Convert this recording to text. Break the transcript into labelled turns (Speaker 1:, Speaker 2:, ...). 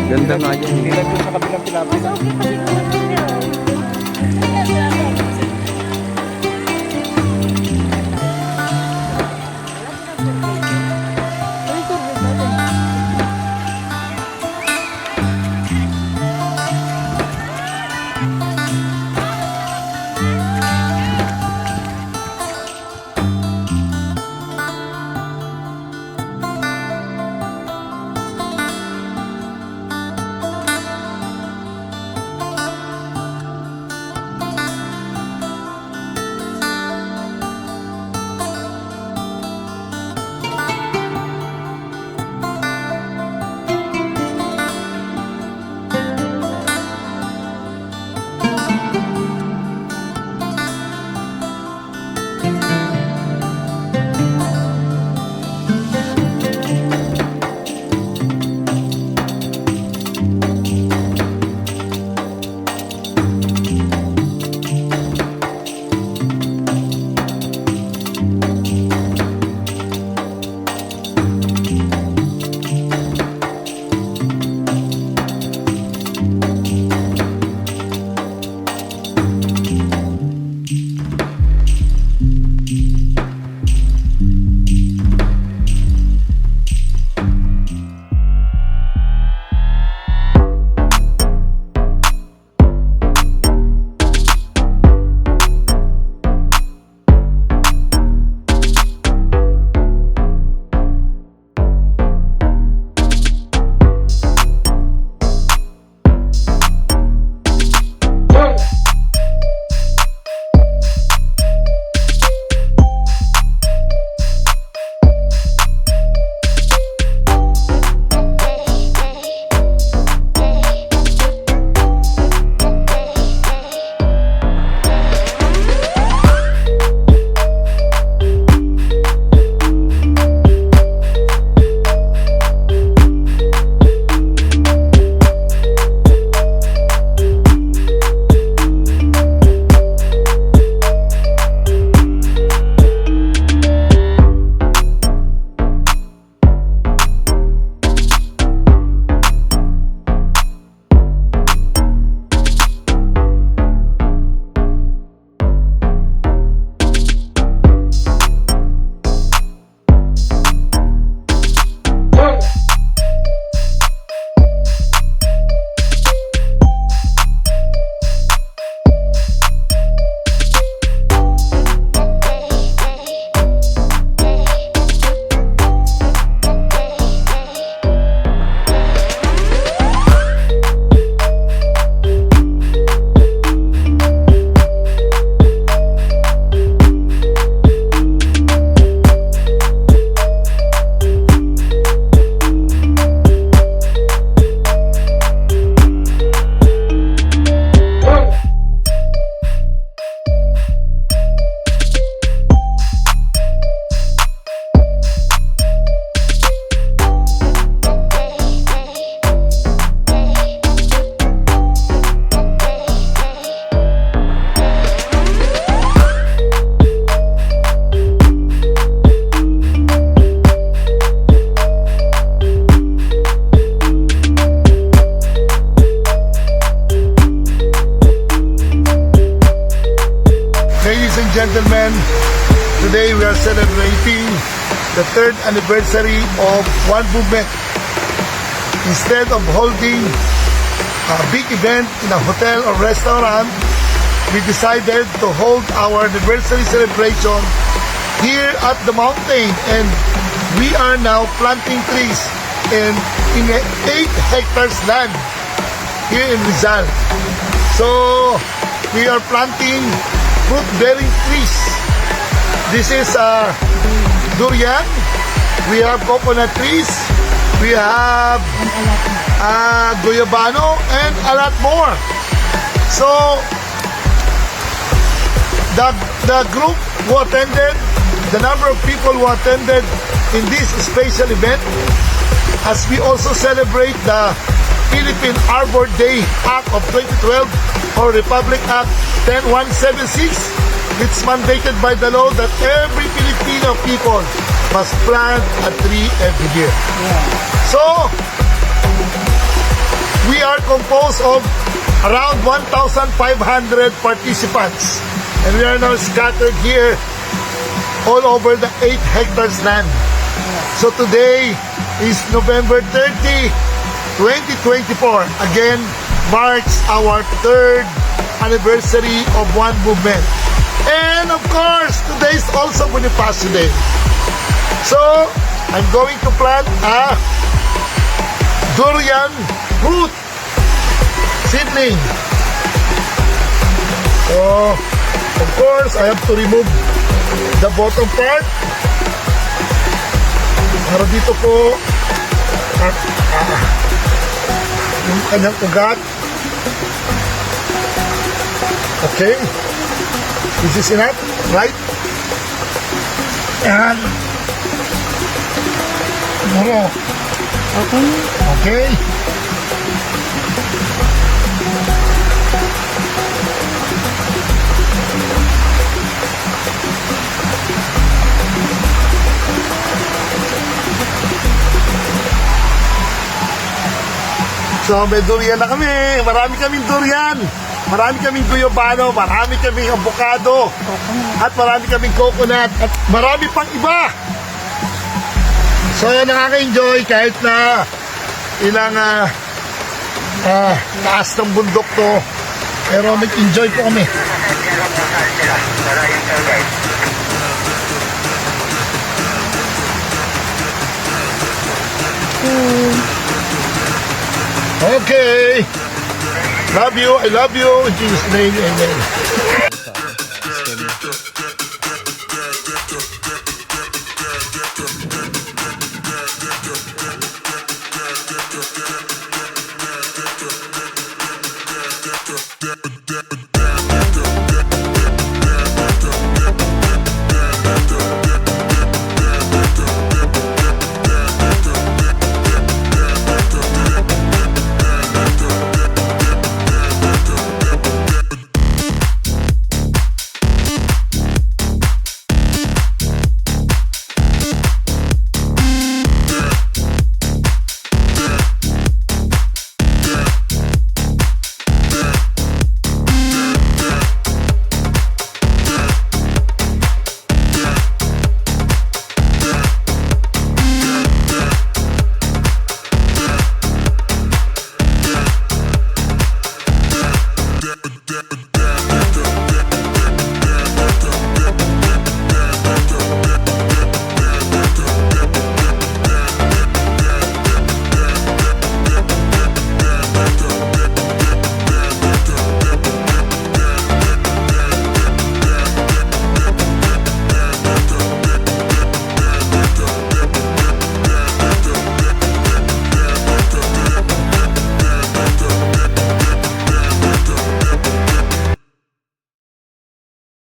Speaker 1: Ganda nga yun.
Speaker 2: Hindi lang yun sa kabilang pilapis. gentlemen, today we are celebrating the 3rd anniversary of One Movement. Instead of holding a big event in a hotel or restaurant, we decided to hold our anniversary celebration here at the mountain, and we are now planting trees in 8 hectares land here in Rizal. So we are planting fruit-bearing trees. This is durian, we have coconut trees, we have guyabano, and a lot more. So, the group who attended, the number of people who attended in this special event, as we also celebrate the Philippine Arbor Day Act of 2012 or Republic Act 10176, it's mandated by the law that every Filipino people must plant a tree every year. So, we are composed of around 1,500 participants, and we are now scattered here all over the 8 hectares land. So today is November 30, 2024. Again, marks our 3rd anniversary of One Movement. And of course, today is also Bonifacio Day. So, I'm going to plant a durian root seedling. So, of course, I have to remove the bottom part para dito po yung kanyang ugat. Okay, this is enough, right? And okay. So, may durian na kami. Marami kaming durian. Marami kaming guyabano. Marami kaming avocado. At marami kaming coconut. At marami pang iba. So, nakaka-enjoy kahit na ilang taas ng bundok to. Pero nag-enjoy po kami. Okay. Love you. I love you. In Jesus' name, amen.